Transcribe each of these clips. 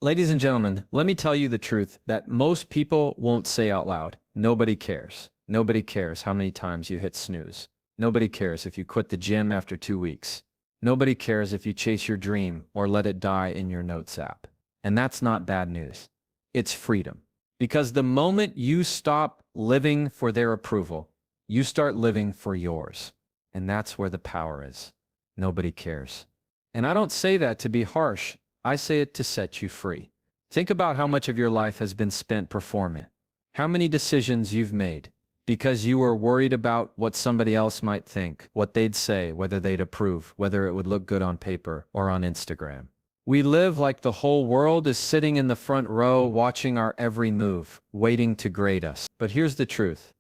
Ladies and gentlemen, let me tell you the truth that most people won't say out loud. Nobody cares. Nobody cares how many times you hit snooze. Nobody cares if you quit the gym after 2 weeks. Nobody cares if you chase your dream or let it die in your notes app. And that's not bad news. It's freedom. Because the moment you stop living for their approval, you start living for yours. And that's where the power is. Nobody cares. And I don't say that to be harsh. I say it to set you free. Think about how much of your life has been spent performing. How many decisions you've made because you were worried about what somebody else might think, what they'd say, whether they'd approve, whether it would look good on paper or on Instagram. We live like the whole world is sitting in the front row watching our every move, waiting to grade us. But here's the truth.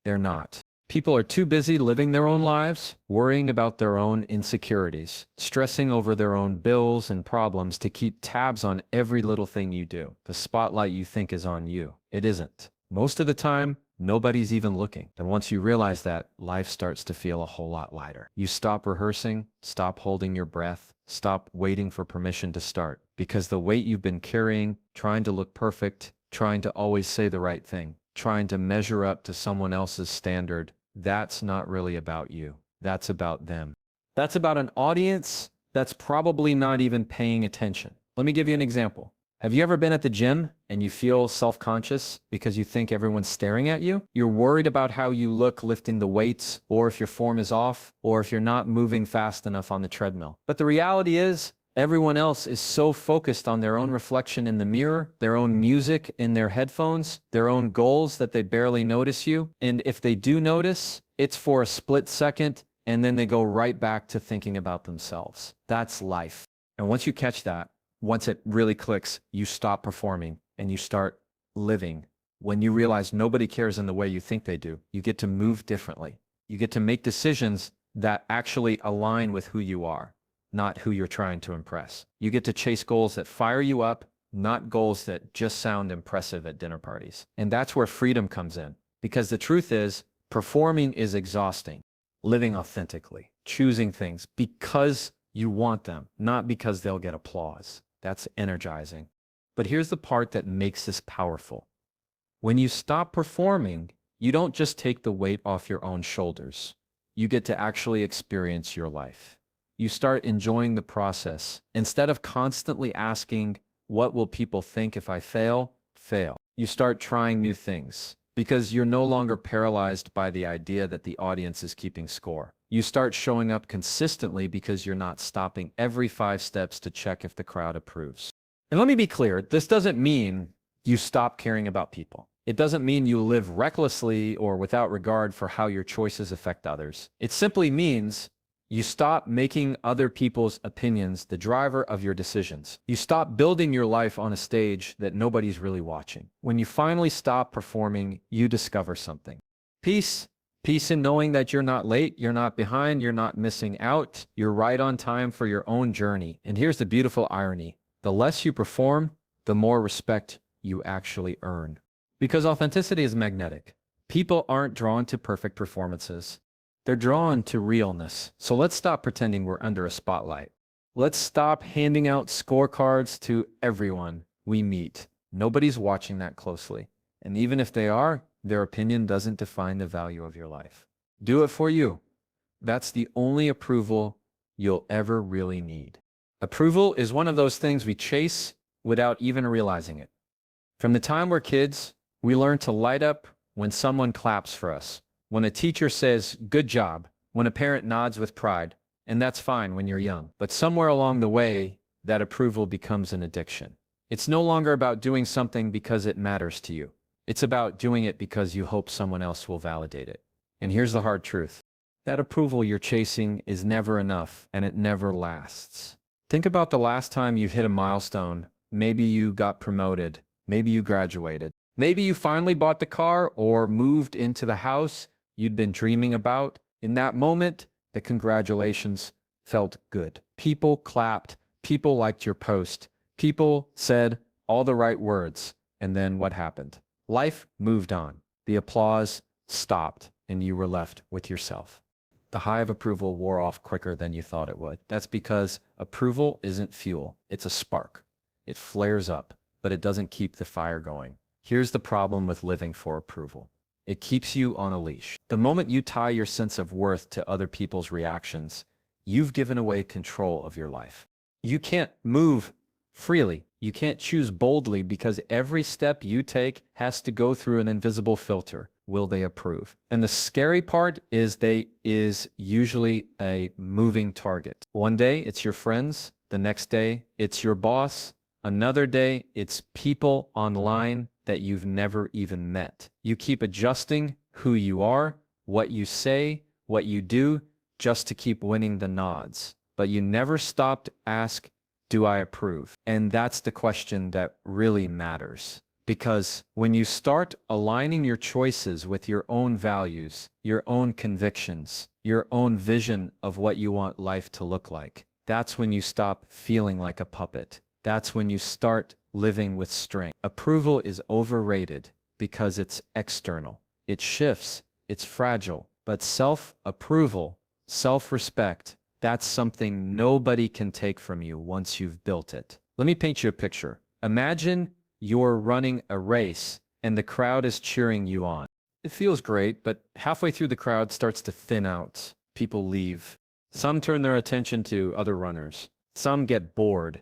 They're not. People are too busy living their own lives, worrying about their own insecurities, stressing over their own bills and problems to keep tabs on every little thing you do. The spotlight you think is on you. It isn't. Most of the time, nobody's even looking. And once you realize that, life starts to feel a whole lot lighter. You stop rehearsing, stop holding your breath, stop waiting for permission to start. Because the weight you've been carrying, trying to look perfect, trying to always say the right thing, trying to measure up to someone else's standard, that's not really about you. That's about them. That's about an audience that's probably not even paying attention. Let me give you an example. Have you ever been at the gym and you feel self-conscious because you think everyone's staring at you? You're worried about how you look lifting the weights, or if your form is off, or if you're not moving fast enough on the treadmill. But the reality is, everyone else is so focused on their own reflection in the mirror, their own music in their headphones, their own goals that they barely notice you. And if they do notice, it's for a split second, and then they go right back to thinking about themselves. That's life. And once you catch that, once it really clicks, you stop performing and you start living. When you realize nobody cares in the way you think they do, you get to move differently. You get to make decisions that actually align with who you are, not who you're trying to impress. You get to chase goals that fire you up, not goals that just sound impressive at dinner parties. And that's where freedom comes in. Because the truth is, performing is exhausting. Living authentically, choosing things because you want them, not because they'll get applause. That's energizing. But here's the part that makes this powerful. When you stop performing, you don't just take the weight off your own shoulders. You get to actually experience your life. You start enjoying the process. Instead of constantly asking, what will people think if I fail? Fail. You start trying new things because you're no longer paralyzed by the idea that the audience is keeping score. You start showing up consistently because you're not stopping every 5 steps to check if the crowd approves. And let me be clear, this doesn't mean you stop caring about people. It doesn't mean you live recklessly or without regard for how your choices affect others. It simply means you stop making other people's opinions the driver of your decisions. You stop building your life on a stage that nobody's really watching. When you finally stop performing, you discover something. Peace. Peace in knowing that you're not late, you're not behind, you're not missing out. You're right on time for your own journey. And here's the beautiful irony. The less you perform, the more respect you actually earn. Because authenticity is magnetic. People aren't drawn to perfect performances. They're drawn to realness. So let's stop pretending we're under a spotlight. Let's stop handing out scorecards to everyone we meet. Nobody's watching that closely. And even if they are, their opinion doesn't define the value of your life. Do it for you. That's the only approval you'll ever really need. Approval is one of those things we chase without even realizing it. From the time we're kids, we learn to light up when someone claps for us, when a teacher says, good job, when a parent nods with pride, and that's fine when you're young. But somewhere along the way, that approval becomes an addiction. It's no longer about doing something because it matters to you. It's about doing it because you hope someone else will validate it. And here's the hard truth. That approval you're chasing is never enough, and it never lasts. Think about the last time you hit a milestone. Maybe you got promoted. Maybe you graduated. Maybe you finally bought the car or moved into the house you'd been dreaming about. In that moment, the congratulations felt good. People clapped. People liked your post. People said all the right words. And then what happened? Life moved on. The applause stopped, and you were left with yourself. The high of approval wore off quicker than you thought it would. That's because approval isn't fuel. It's a spark. It flares up, but it doesn't keep the fire going. Here's the problem with living for approval. It keeps you on a leash. The moment you tie your sense of worth to other people's reactions, you've given away control of your life. You can't move freely. You can't choose boldly because every step you take has to go through an invisible filter. Will they approve? And the scary part is usually a moving target. One day it's your friends. The next day it's your boss. Another day it's people online that you've never even met. You keep adjusting who you are, what you say, what you do, just to keep winning the nods. But you never stop to ask, do I approve? And that's the question that really matters. Because when you start aligning your choices with your own values, your own convictions, your own vision of what you want life to look like, that's when you stop feeling like a puppet. That's when you start living with strength. Approval is overrated because it's external. It shifts, it's fragile. But self-approval, self-respect, that's something nobody can take from you once you've built it. Let me paint you a picture. Imagine you're running a race and the crowd is cheering you on. It feels great, but halfway through the crowd starts to thin out. People leave. Some turn their attention to other runners. Some get bored.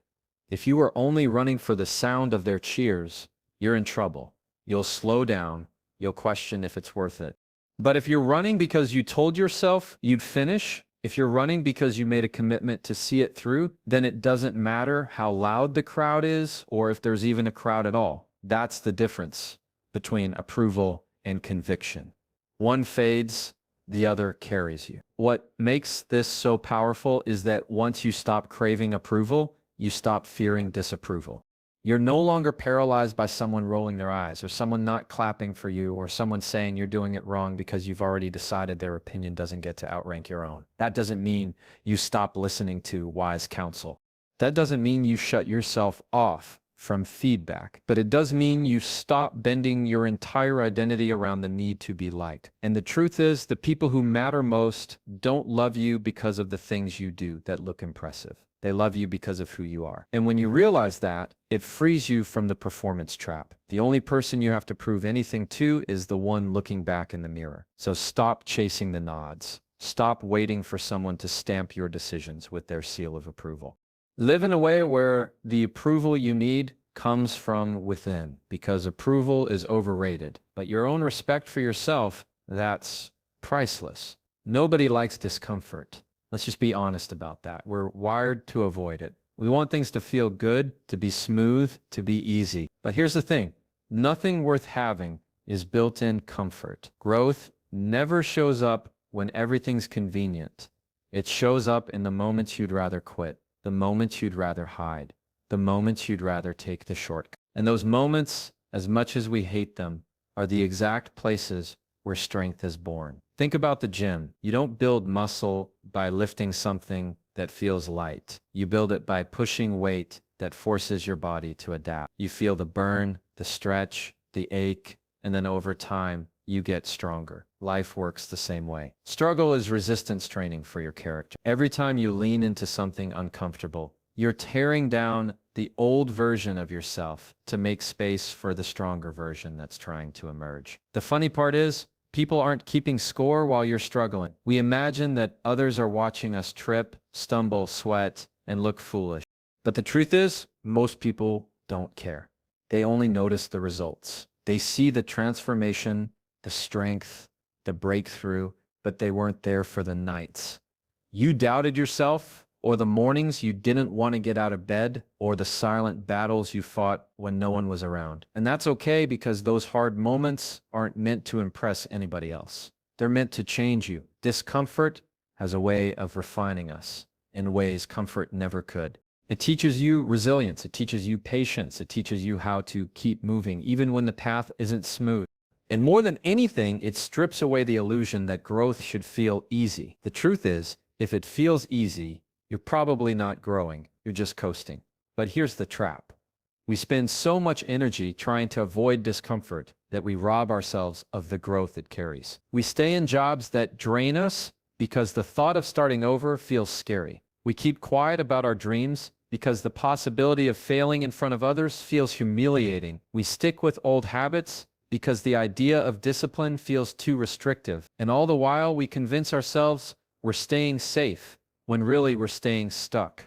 If you are only running for the sound of their cheers, you're in trouble. You'll slow down. You'll question if it's worth it. But if you're running because you told yourself you'd finish, if you're running because you made a commitment to see it through, then it doesn't matter how loud the crowd is or if there's even a crowd at all. That's the difference between approval and conviction. One fades, the other carries you. What makes this so powerful is that once you stop craving approval, you stop fearing disapproval. You're no longer paralyzed by someone rolling their eyes or someone not clapping for you or someone saying you're doing it wrong because you've already decided their opinion doesn't get to outrank your own. That doesn't mean you stop listening to wise counsel. That doesn't mean you shut yourself off from feedback, but it does mean you stop bending your entire identity around the need to be liked. And the truth is, the people who matter most don't love you because of the things you do that look impressive. They love you because of who you are. And when you realize that, it frees you from the performance trap. The only person you have to prove anything to is the one looking back in the mirror. So stop chasing the nods. Stop waiting for someone to stamp your decisions with their seal of approval. Live in a way where the approval you need comes from within, because approval is overrated. But your own respect for yourself, that's priceless. Nobody likes discomfort. Let's just be honest about that. We're wired to avoid it. We want things to feel good, to be smooth, to be easy. But here's the thing. Nothing worth having is built-in comfort. Growth never shows up when everything's convenient. It shows up in the moments you'd rather quit, the moments you'd rather hide, the moments you'd rather take the shortcut. And those moments, as much as we hate them, are the exact places where strength is born. Think about the gym. You don't build muscle by lifting something that feels light. You build it by pushing weight that forces your body to adapt. You feel the burn, the stretch, the ache, and then over time, you get stronger. Life works the same way. Struggle is resistance training for your character. Every time you lean into something uncomfortable, you're tearing down the old version of yourself to make space for the stronger version that's trying to emerge. The funny part is, people aren't keeping score while you're struggling. We imagine that others are watching us trip, stumble, sweat, and look foolish. But the truth is, most people don't care. They only notice the results. They see the transformation, the strength, the breakthrough, but they weren't there for the nights. You doubted yourself, or the mornings you didn't want to get out of bed, or the silent battles you fought when no one was around. And that's okay, because those hard moments aren't meant to impress anybody else. They're meant to change you. Discomfort has a way of refining us in ways comfort never could. It teaches you resilience. It teaches you patience. It teaches you how to keep moving, even when the path isn't smooth. And more than anything, it strips away the illusion that growth should feel easy. The truth is, if it feels easy, you're probably not growing, you're just coasting. But here's the trap. We spend so much energy trying to avoid discomfort that we rob ourselves of the growth it carries. We stay in jobs that drain us because the thought of starting over feels scary. We keep quiet about our dreams because the possibility of failing in front of others feels humiliating. We stick with old habits because the idea of discipline feels too restrictive. And all the while, we convince ourselves we're staying safe when really we're staying stuck.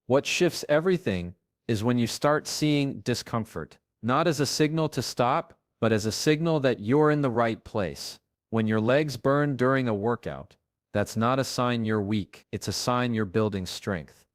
What shifts everything is when you start seeing discomfort, not as a signal to stop, but as a signal that you're in the right place. When your legs burn during a workout, that's not a sign you're weak. It's a sign you're building strength.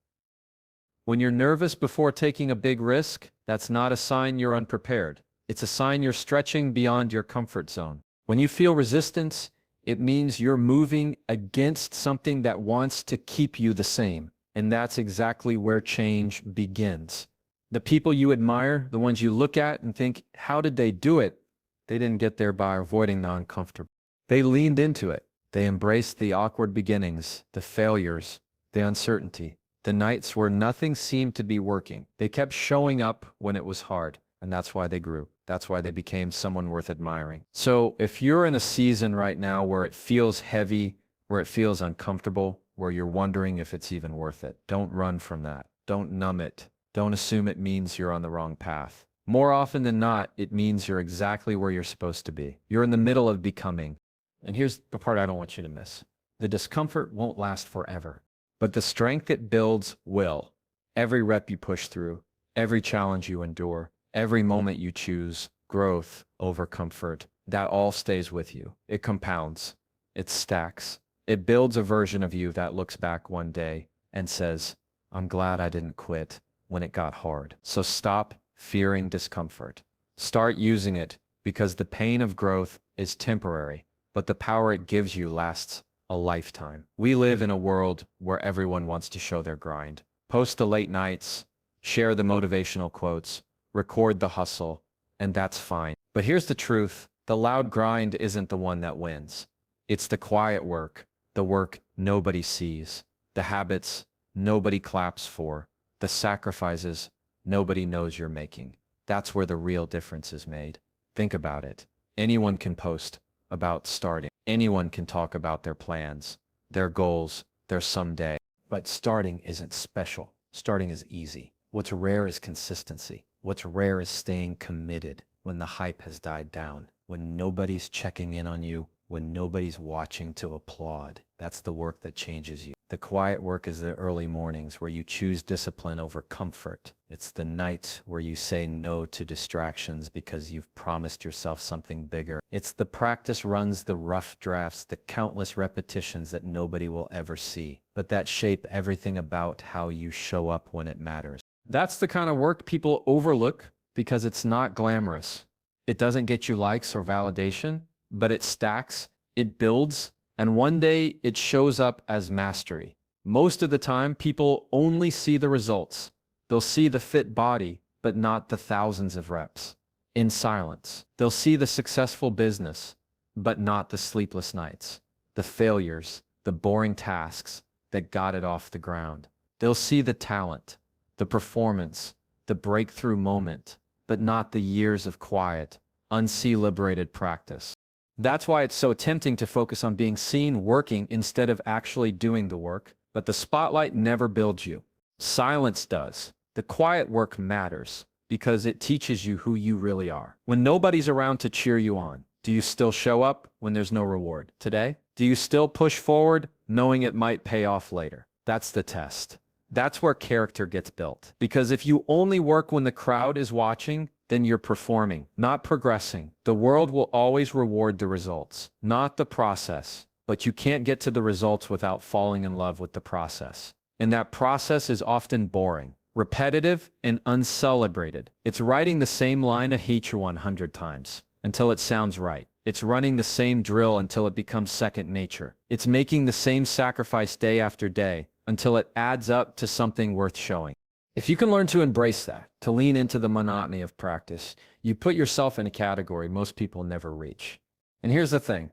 When you're nervous before taking a big risk, that's not a sign you're unprepared. It's a sign you're stretching beyond your comfort zone. When you feel resistance, it means you're moving against something that wants to keep you the same. And that's exactly where change begins. The people you admire, the ones you look at and think, how did they do it? They didn't get there by avoiding the uncomfortable. They leaned into it. They embraced the awkward beginnings, the failures, the uncertainty, the nights where nothing seemed to be working. They kept showing up when it was hard, and that's why they grew. That's why they became someone worth admiring. So if you're in a season right now where it feels heavy, where it feels uncomfortable, where you're wondering if it's even worth it, don't run from that. Don't numb it. Don't assume it means you're on the wrong path. More often than not, it means you're exactly where you're supposed to be. You're in the middle of becoming. And here's the part I don't want you to miss. The discomfort won't last forever, but the strength it builds will. Every rep you push through, every challenge you endure, every moment you choose growth over comfort, that all stays with you. It compounds. It stacks. It builds a version of you that looks back one day and says, I'm glad I didn't quit when it got hard. So stop fearing discomfort. Start using it, because the pain of growth is temporary, but the power it gives you lasts a lifetime. We live in a world where everyone wants to show their grind. Post the late nights, share the motivational quotes, record the hustle, and that's fine. But here's the truth. The loud grind isn't the one that wins. It's the quiet work, the work nobody sees, the habits nobody claps for, the sacrifices nobody knows you're making. That's where the real difference is made. Think about it. Anyone can post about starting. Anyone can talk about their plans, their goals, their someday. But starting isn't special. Starting is easy. What's rare is consistency. What's rare is staying committed when the hype has died down, when nobody's checking in on you, when nobody's watching to applaud. That's the work that changes you. The quiet work is the early mornings where you choose discipline over comfort. It's the nights where you say no to distractions because you've promised yourself something bigger. It's the practice runs, the rough drafts, the countless repetitions that nobody will ever see, but that shape everything about how you show up when it matters. That's the kind of work people overlook because it's not glamorous. It doesn't get you likes or validation, but it stacks, it builds, and one day it shows up as mastery. Most of the time, people only see the results. They'll see the fit body, but not the thousands of reps. In silence, they'll see the successful business, but not the sleepless nights, the failures, the boring tasks that got it off the ground. They'll see the talent, the performance, the breakthrough moment, but not the years of quiet, uncelebrated practice. That's why it's so tempting to focus on being seen working instead of actually doing the work. But the spotlight never builds you. Silence does. The quiet work matters because it teaches you who you really are. When nobody's around to cheer you on, do you still show up when there's no reward? Today? Do you still push forward knowing it might pay off later? That's the test. That's where character gets built. Because if you only work when the crowd is watching, then you're performing, not progressing. The world will always reward the results, not the process. But you can't get to the results without falling in love with the process. And that process is often boring, repetitive, and uncelebrated. It's writing the same line a teacher 100 times until it sounds right. It's running the same drill until it becomes second nature. It's making the same sacrifice day after day until it adds up to something worth showing. If you can learn to embrace that, to lean into the monotony of practice, you put yourself in a category most people never reach. And here's the thing.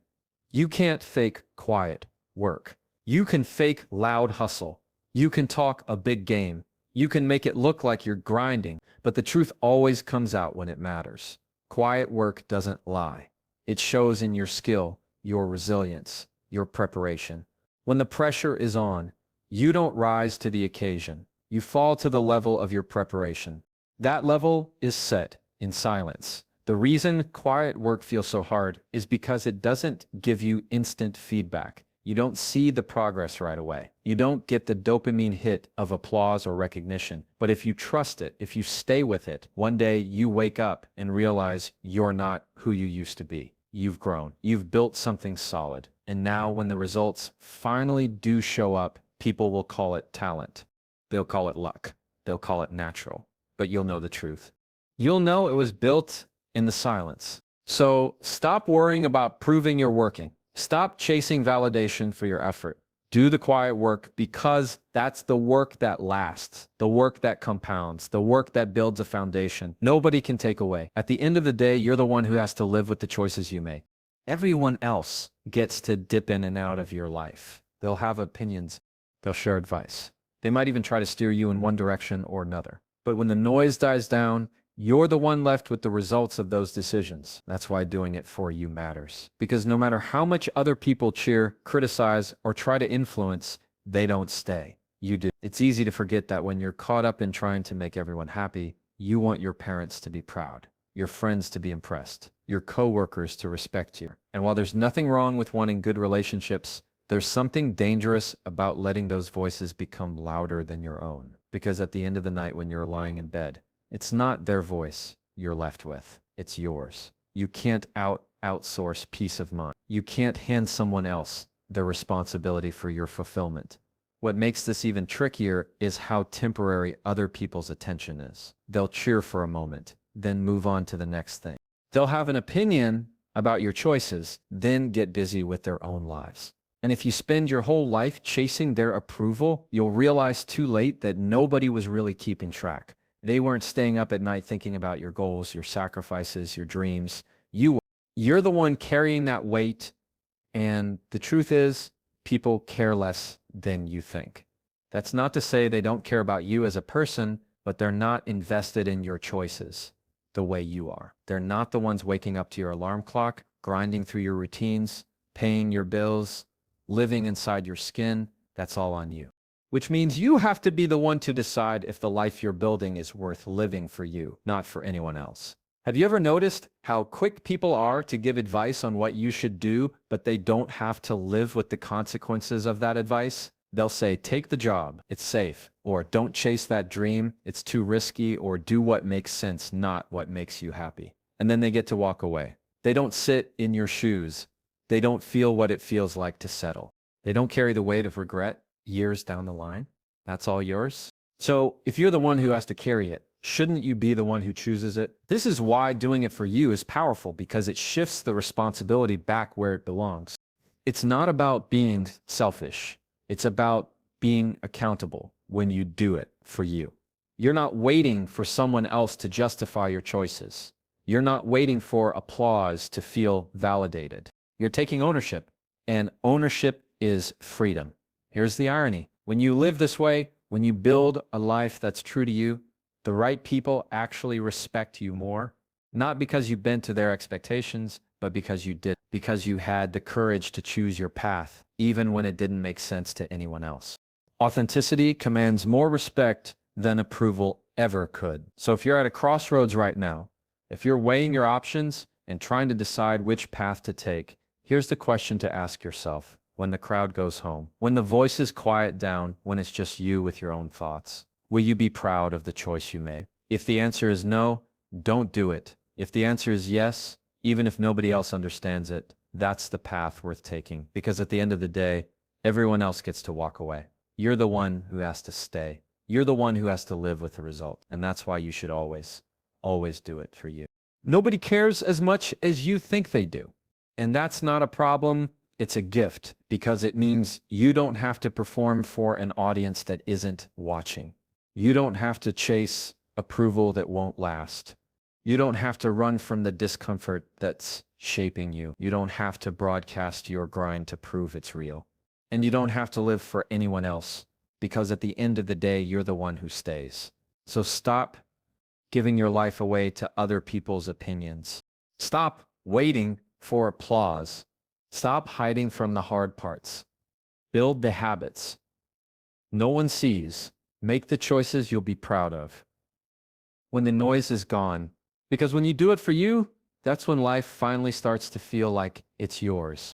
You can't fake quiet work. You can fake loud hustle. You can talk a big game. You can make it look like you're grinding, but the truth always comes out when it matters. Quiet work doesn't lie. It shows in your skill, your resilience, your preparation. When the pressure is on, you don't rise to the occasion. You fall to the level of your preparation. That level is set in silence. The reason quiet work feels so hard is because it doesn't give you instant feedback. You don't see the progress right away. You don't get the dopamine hit of applause or recognition. But if you trust it, if you stay with it, one day you wake up and realize you're not who you used to be. You've grown. You've built something solid. And now when the results finally do show up, people will call it talent. They'll call it luck. They'll call it natural. But you'll know the truth. You'll know it was built in the silence. So stop worrying about proving you're working. Stop chasing validation for your effort. Do the quiet work because that's the work that lasts, the work that compounds, the work that builds a foundation nobody can take away. At the end of the day, you're the one who has to live with the choices you make. Everyone else gets to dip in and out of your life. They'll have opinions. They'll share advice. They might even try to steer you in one direction or another. But when the noise dies down, you're the one left with the results of those decisions. That's why doing it for you matters. Because no matter how much other people cheer, criticize, or try to influence, they don't stay. You do. It's easy to forget that when you're caught up in trying to make everyone happy, you want your parents to be proud, your friends to be impressed, your coworkers to respect you. And while there's nothing wrong with wanting good relationships, there's something dangerous about letting those voices become louder than your own. Because at the end of the night when you're lying in bed, it's not their voice you're left with. It's yours. You can't outsource peace of mind. You can't hand someone else the responsibility for your fulfillment. What makes this even trickier is how temporary other people's attention is. They'll cheer for a moment, then move on to the next thing. They'll have an opinion about your choices, then get busy with their own lives. And if you spend your whole life chasing their approval, you'll realize too late that nobody was really keeping track. They weren't staying up at night thinking about your goals, your sacrifices, your dreams. You're the one carrying that weight. And the truth is, people care less than you think. That's not to say they don't care about you as a person, but they're not invested in your choices the way you are. They're not the ones waking up to your alarm clock, grinding through your routines, paying your bills, living inside your skin. That's all on you. Which means you have to be the one to decide if the life you're building is worth living for you, not for anyone else. Have you ever noticed how quick people are to give advice on what you should do, but they don't have to live with the consequences of that advice? They'll say, take the job, it's safe, or don't chase that dream, it's too risky, or do what makes sense, not what makes you happy. And then they get to walk away. They don't sit in your shoes. They don't feel what it feels like to settle. They don't carry the weight of regret years down the line. That's all yours. So if you're the one who has to carry it, shouldn't you be the one who chooses it? This is why doing it for you is powerful, because it shifts the responsibility back where it belongs. It's not about being selfish. It's about being accountable when you do it for you. You're not waiting for someone else to justify your choices. You're not waiting for applause to feel validated. You're taking ownership, and ownership is freedom. Here's the irony. When you live this way, when you build a life that's true to you, the right people actually respect you more, not because you bent to their expectations, but because you did, because you had the courage to choose your path, even when it didn't make sense to anyone else. Authenticity commands more respect than approval ever could. So if you're at a crossroads right now, if you're weighing your options and trying to decide which path to take, here's the question to ask yourself when the crowd goes home, when the voices quiet down, when it's just you with your own thoughts. Will you be proud of the choice you made? If the answer is no, don't do it. If the answer is yes, even if nobody else understands it, that's the path worth taking. Because at the end of the day, everyone else gets to walk away. You're the one who has to stay. You're the one who has to live with the result. And that's why you should always do it for you. Nobody cares as much as you think they do. And that's not a problem. It's a gift, because it means you don't have to perform for an audience that isn't watching. You don't have to chase approval that won't last. You don't have to run from the discomfort that's shaping you. You don't have to broadcast your grind to prove it's real. And you don't have to live for anyone else, because at the end of the day, you're the one who stays. So stop giving your life away to other people's opinions. Stop waiting for applause. Stop hiding from the hard parts. Build the habits no one sees, Make the choices you'll be proud of. When the noise is gone. Because when you do it for you, that's when life finally starts to feel like it's yours.